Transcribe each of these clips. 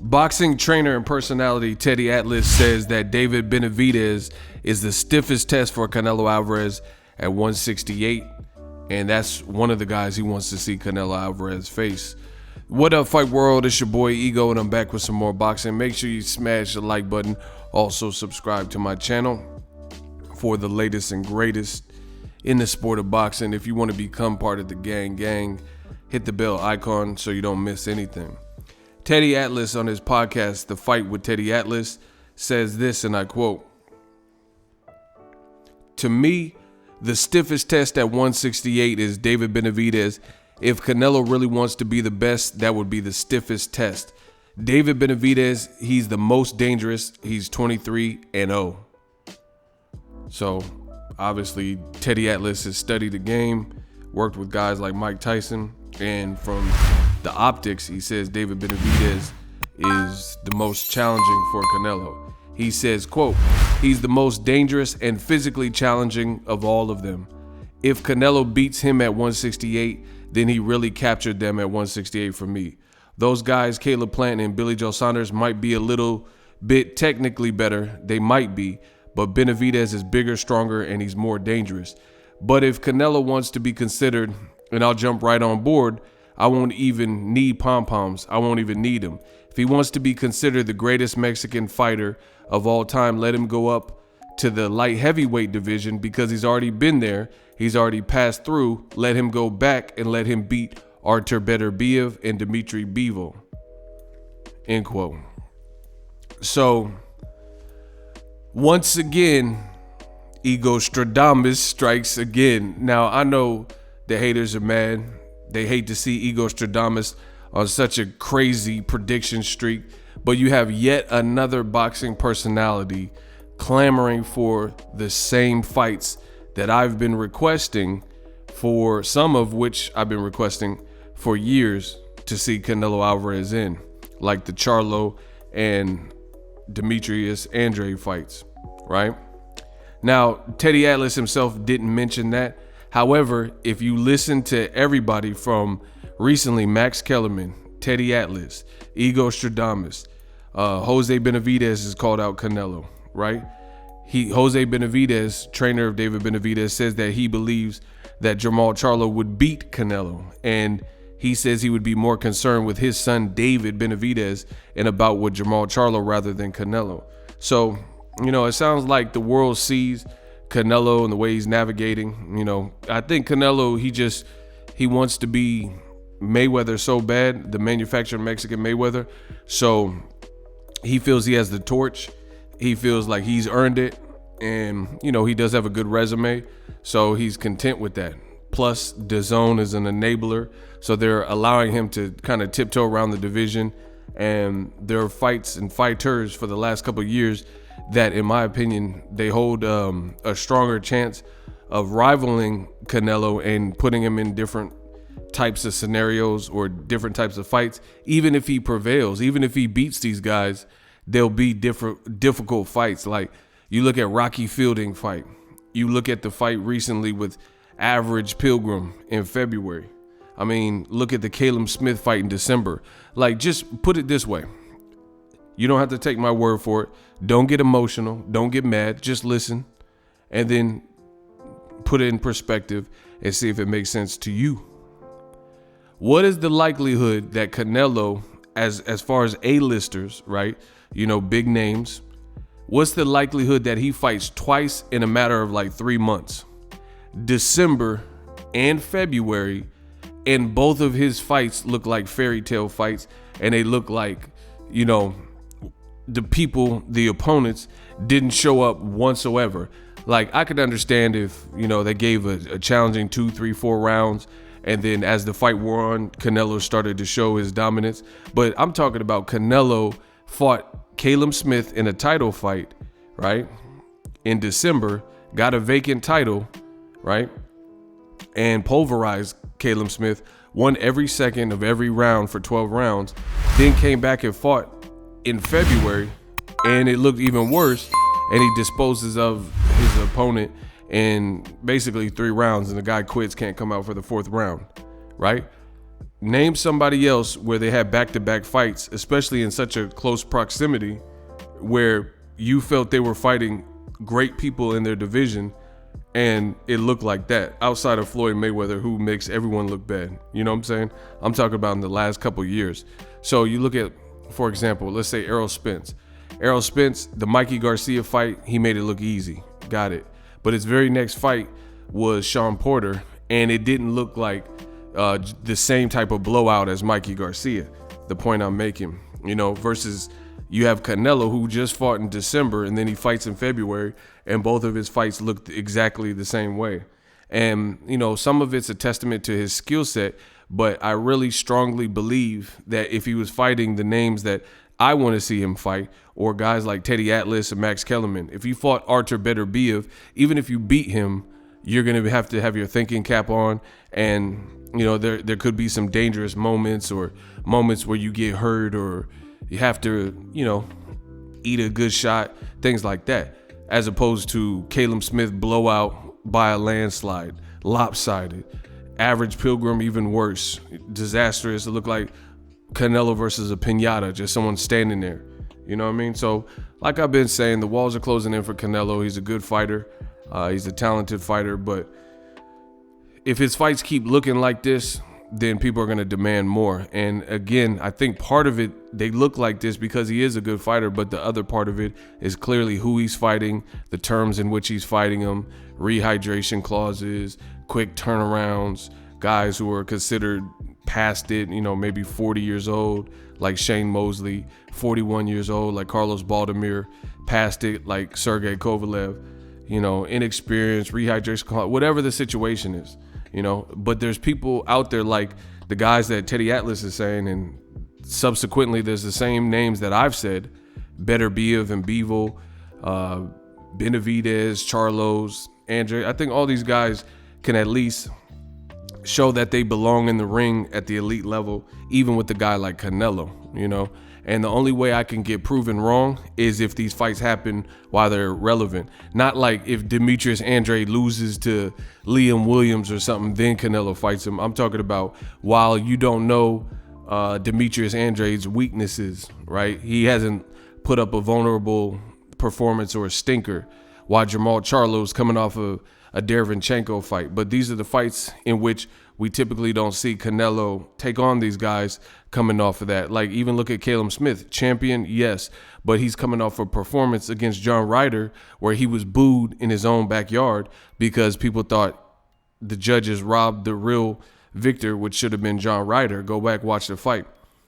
Boxing trainer and personality Teddy Atlas says that David Benavidez is the stiffest test for Canelo Alvarez at 168, and that's one of the guys he wants to see Canelo Alvarez face. What up, Fight World? It's your boy Ego, and I'm back with some more boxing. Make sure you smash the like button. Also subscribe to my channel for the latest and greatest in the sport of boxing. If you want to become part of the gang, hit the bell icon so you don't miss anything. Teddy Atlas on his podcast, The Fight with Teddy Atlas, says this, and I quote, "To me, the stiffest test at 168 is David Benavidez. If Canelo really wants to be the best, that would be the stiffest test. David Benavidez, he's the most dangerous. He's 23-0. So, obviously, Teddy Atlas has studied the game, worked with guys like Mike Tyson, and from the optics, he says David Benavidez is the most challenging for Canelo. He says, quote, he's the most dangerous and physically challenging of all of them. If Canelo beats him at 168, then he really captured them at 168 for me. Those guys, Caleb Plant and Billy Joe Saunders, might be a little bit technically better. They might be, but Benavidez is bigger, stronger, and he's more dangerous. But if Canelo wants to be considered, and I'll jump right on board, I won't even need pom-poms. I won't even need him. If he wants to be considered the greatest Mexican fighter of all time, let him go up to the light heavyweight division because he's already been there. He's already passed through. Let him go back and let him beat Artur Beterbiev and Dmitry Bivol." End quote. So, once again, Ego Stradamus strikes again. Now, I know the haters are mad. They hate to see Ego Stradamus on such a crazy prediction streak, but you have yet another boxing personality clamoring for the same fights that I've been requesting, for some of which I've been requesting for years to see Canelo Alvarez in, like the Charlo and Demetrius Andrade fights, right? Now, Teddy Atlas himself didn't mention that. However, if you listen to everybody from recently, Max Kellerman, Teddy Atlas, Ego Stradamus, Jose Benavidez has called out Canelo, right? Jose Benavidez, trainer of David Benavidez, says that he believes that Jermall Charlo would beat Canelo, and he says he would be more concerned with his son David Benavidez and about with Jermall Charlo rather than Canelo. So, it sounds like the world sees Canelo and the way he's navigating. I think Canelo, he wants to be Mayweather so bad, the manufactured Mexican Mayweather. So he feels he has the torch. He feels like he's earned it. And, he does have a good resume. So he's content with that. Plus, DAZN is an enabler. So they're allowing him to kind of tiptoe around the division. And there are fights and fighters for the last couple of years that, in my opinion, they hold a stronger chance of rivaling Canelo and putting him in different types of scenarios or different types of fights. Even if he prevails, even if he beats these guys, there'll be difficult fights. Like, you look at Rocky Fielding fight. You look at the fight recently with Average Pilgrim in February. I mean, look at the Caleb Smith fight in December. Like, just put it this way. You don't have to take my word for it. Don't get emotional. Don't get mad. Just listen and then put it in perspective and see if it makes sense to you. What is the likelihood that Canelo, as far as A-listers, right? Big names. What's the likelihood that he fights twice in a matter of like 3 months? December and February, and both of his fights look like fairy tale fights, and they look like, the opponents didn't show up whatsoever. Like, I could understand if, they gave a challenging 2, 3, 4 rounds, and then as the fight wore on, Canelo started to show his dominance. But I'm talking about Canelo fought Caleb Smith in a title fight, right? In December, got a vacant title, right? And pulverized Caleb Smith, won every second of every round for 12 rounds, then came back and fought in February, and it looked even worse, and he disposes of his opponent in basically 3 rounds, and the guy quits, can't come out for the 4th round, right? Name somebody else where they had back-to-back fights, especially in such a close proximity, where you felt they were fighting great people in their division and it looked like that, outside of Floyd Mayweather, who makes everyone look bad. You know what I'm saying? I'm talking about in the last couple of years. So you look at, for example, let's say Errol Spence. Errol Spence, the Mikey Garcia fight, he made it look easy. Got it. But his very next fight was Sean Porter, and it didn't look like the same type of blowout as Mikey Garcia. The point I'm making, versus you have Canelo, who just fought in December and then he fights in February, and both of his fights looked exactly the same way. And, some of it's a testament to his skill set, but I really strongly believe that if he was fighting the names that I want to see him fight, or guys like Teddy Atlas and Max Kellerman, if you fought Artur Beterbiev, even if you beat him, you're going to have your thinking cap on, and there could be some dangerous moments, or moments where you get hurt, or you have to eat a good shot, things like that, as opposed to Caleb Smith blowout by a landslide, lopsided, average Pilgrim even worse, disastrous. It looked like Canelo versus a piñata, just someone standing there. You know what I mean? So like I've been saying, the walls are closing in for Canelo. He's a good fighter. He's a talented fighter, but if his fights keep looking like this, then people are going to demand more. And again, I think part of it, they look like this because he is a good fighter, but the other part of it is clearly who he's fighting, the terms in which he's fighting them, rehydration clauses, quick turnarounds, guys who are considered past it, maybe 40 years old, like Shane Mosley, 41 years old, like Carlos Baldomir, past it, like Sergey Kovalev, inexperienced, rehydration clause, whatever the situation is. But there's people out there like the guys that Teddy Atlas is saying, and subsequently there's the same names that I've said, Beterbiev and Bivol, Benavidez, Charlos, Andre. I think all these guys can at least show that they belong in the ring at the elite level, even with a guy like Canelo, And the only way I can get proven wrong is if these fights happen while they're relevant. Not like if Demetrius Andre loses to Liam Williams or something, then Canelo fights him. I'm talking about while you don't know Demetrius Andre's weaknesses, right? He hasn't put up a vulnerable performance or a stinker, while Jamal Charlo's coming off of a Derevyanchenko fight. But these are the fights in which we typically don't see Canelo take on these guys coming off of that. Like, even look at Caleb Smith, champion, yes, but he's coming off a performance against John Ryder where he was booed in his own backyard because people thought the judges robbed the real victor, which should have been John Ryder. Go back, watch the fight.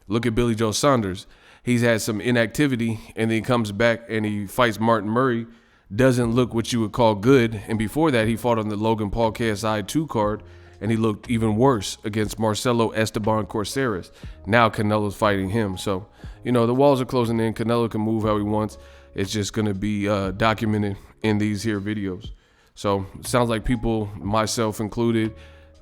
Look at Billy Joe Saunders. He's had some inactivity, and then he comes back and he fights Martin Murray. Doesn't look what you would call good. And before that, he fought on the Logan Paul KSI 2 card, and he looked even worse against Marcelo Esteban Corceres. Now Canelo's fighting him. So, the walls are closing in. Canelo can move how he wants. It's just going to be documented in these here videos. So it sounds like people, myself included,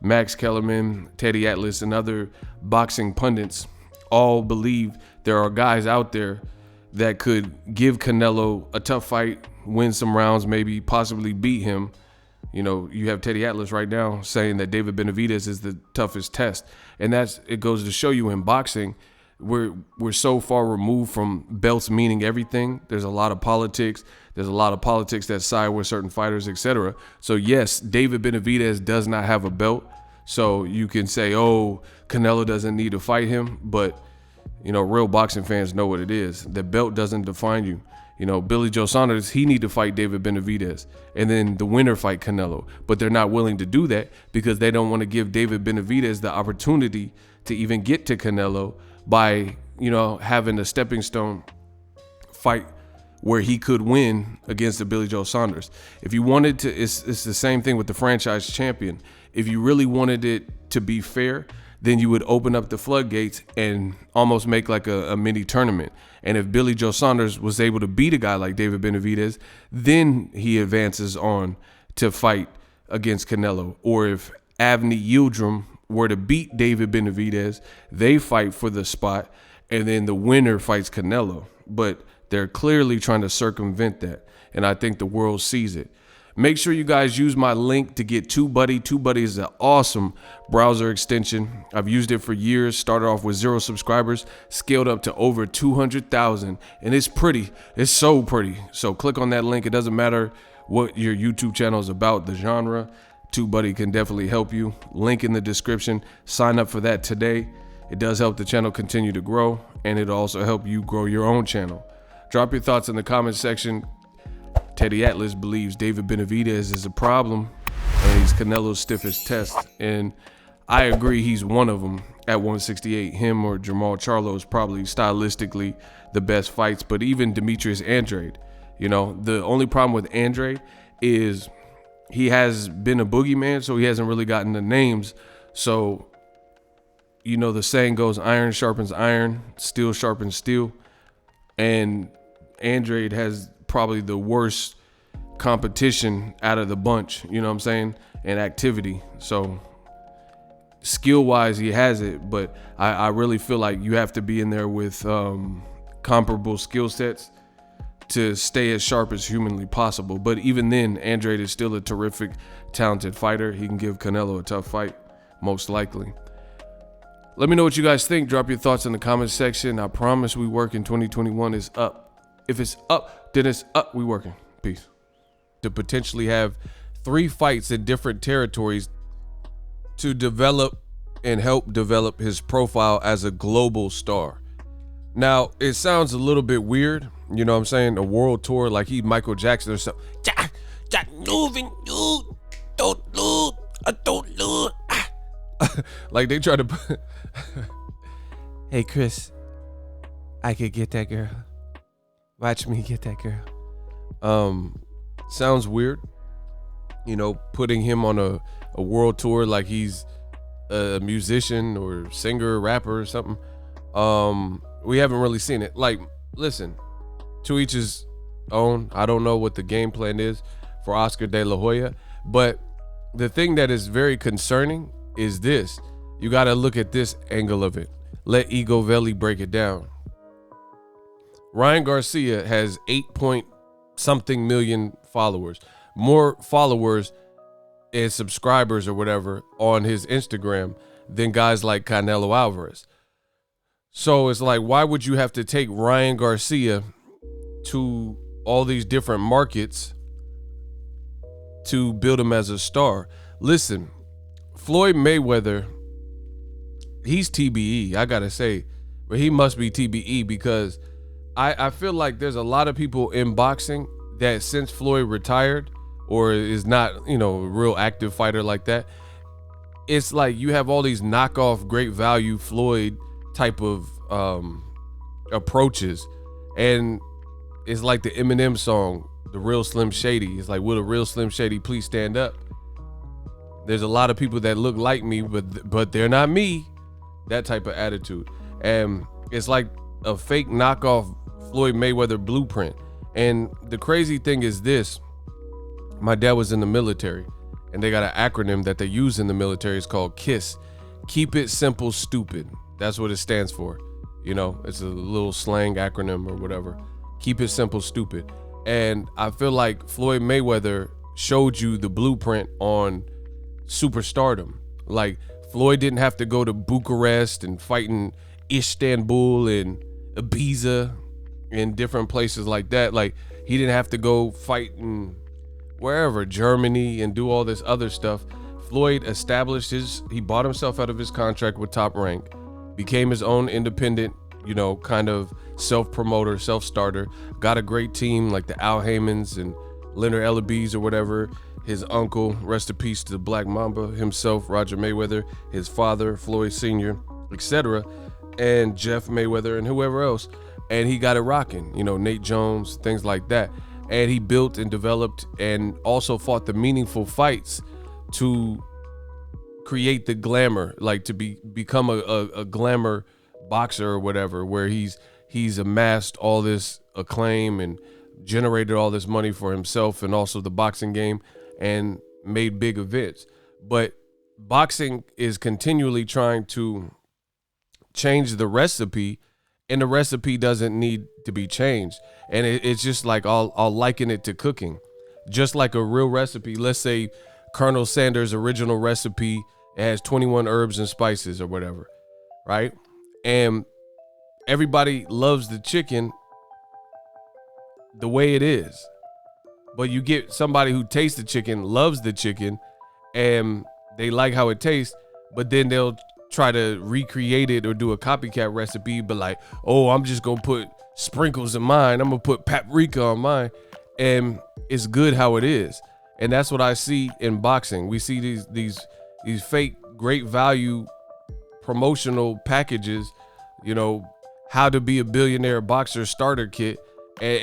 Max Kellerman, Teddy Atlas, and other boxing pundits all believe there are guys out there that could give Canelo a tough fight, win some rounds, maybe possibly beat him. You have Teddy Atlas right now saying that David Benavidez is the toughest test. And it goes to show you in boxing, we're so far removed from belts meaning everything. There's a lot of politics. There's a lot of politics that side with certain fighters, etc. So yes, David Benavidez does not have a belt. So you can say, oh, Canelo doesn't need to fight him. But, real boxing fans know what it is. The belt doesn't define you. Billy Joe Saunders, he need to fight David Benavidez and then the winner fight Canelo. But they're not willing to do that because they don't want to give David Benavidez the opportunity to even get to Canelo by, having a stepping stone fight where he could win against the Billy Joe Saunders. If you wanted to, it's the same thing with the franchise champion. If you really wanted it to be fair, then you would open up the floodgates and almost make like a mini tournament. And if Billy Joe Saunders was able to beat a guy like David Benavidez, then he advances on to fight against Canelo. Or if Avni Yildirim were to beat David Benavidez, they fight for the spot, and then the winner fights Canelo. But they're clearly trying to circumvent that, and I think the world sees it. Make sure you guys use my link to get TubeBuddy. TubeBuddy is an awesome browser extension. I've used it for years. Started off with 0 subscribers, scaled up to over 200,000, and it's pretty. It's so pretty. So click on that link. It doesn't matter what your YouTube channel is about, the genre. TubeBuddy can definitely help you. Link in the description. Sign up for that today. It does help the channel continue to grow, and it'll also help you grow your own channel. Drop your thoughts in the comment section. Teddy Atlas believes David Benavidez is a problem, and he's Canelo's stiffest test. And I agree, he's one of them at 168. Him or Jamal Charlo is probably stylistically the best fights, but even Demetrius Andrade. You know, the only problem with Andrade is he has been a boogeyman, so he hasn't really gotten the names. So, you know, the saying goes, iron sharpens iron, steel sharpens steel. And Andrade has probably the worst competition out of the bunch, you know what I'm saying, and activity. So skill-wise, he has it, but I really feel like you have to be in there with comparable skill sets to stay as sharp as humanly possible. But even then, Andrade is still a terrific, talented fighter. He can give Canelo a tough fight, most likely. Let me know what you guys think. Drop your thoughts in the comment section. I promise we work in 2021 is up. If it's up, then it's up. We working. Peace. To potentially have 3 fights in different territories to develop and help develop his profile as a global star. Now, it sounds a little bit weird, you know what I'm saying? A world tour like he's Michael Jackson or something. Moving, you don't lose, I don't lose. Like they try to Hey Chris, I could get that girl. Watch me get that girl. Sounds weird, you know, putting him on a world tour like he's a musician or singer, rapper or something. We haven't really seen it. Like, listen, to each his own. I don't know what the game plan is for Oscar De La Hoya, but the thing that is very concerning is this. You got to look at this angle of it. Let Ego Veli break it down. Ryan Garcia has 8-point-something million followers, more followers and subscribers or whatever on his Instagram than guys like Canelo Alvarez. So it's like, why would you have to take Ryan Garcia to all these different markets to build him as a star? Listen, Floyd Mayweather, he's TBE, I gotta say, but he must be TBE because I feel like there's a lot of people in boxing that since Floyd retired or is not, you know, a real active fighter like that, it's like you have all these knockoff great value Floyd type of approaches, and it's like the Eminem song, The Real Slim Shady. It's like, will a real Slim Shady please stand up? There's a lot of people that look like me, but they're not me. That type of attitude. And it's like a fake knockoff Floyd Mayweather blueprint. And the crazy thing is this. My dad was in the military, and they got an acronym that they use in the military. It's called KISS. Keep it simple, stupid. That's what it stands for. You know, it's a little slang acronym or whatever. Keep it simple, stupid. And I feel like Floyd Mayweather showed you the blueprint on superstardom. Like, Floyd didn't have to go to Bucharest and fight in Istanbul and Ibiza and different places like that. Like, he didn't have to go fight in wherever, Germany, and do all this other stuff. Floyd established he bought himself out of his contract with Top Rank, became his own independent, you know, kind of self-promoter, self-starter, got a great team like the Al Haymans and Leonard Ellerbees or whatever, his uncle, rest in peace to the Black Mamba himself, Roger Mayweather, his father, Floyd Sr., etc., and Jeff Mayweather and whoever else. And he got it rocking, you know, Nate Jones, things like that. And he built and developed and also fought the meaningful fights to create the glamour, like to become a glamour boxer or whatever, where he's amassed all this acclaim and generated all this money for himself and also the boxing game and made big events. But boxing is continually trying to change the recipe, and the recipe doesn't need to be changed. And it's just like, I'll liken it to cooking. just like a real recipe. Let's say Colonel Sanders' original recipe, it has 21 herbs and spices or whatever, right? And everybody loves the chicken the way it is. But you get somebody who tastes the chicken, loves the chicken, and they like how it tastes, but then they'll try to recreate it or do a copycat recipe, but like, oh, I'm just gonna put sprinkles in mine. I'm gonna put paprika on mine. And it's good how it is. And that's what I see in boxing. We see these fake great value promotional packages, you know, how to be a billionaire boxer starter kit. And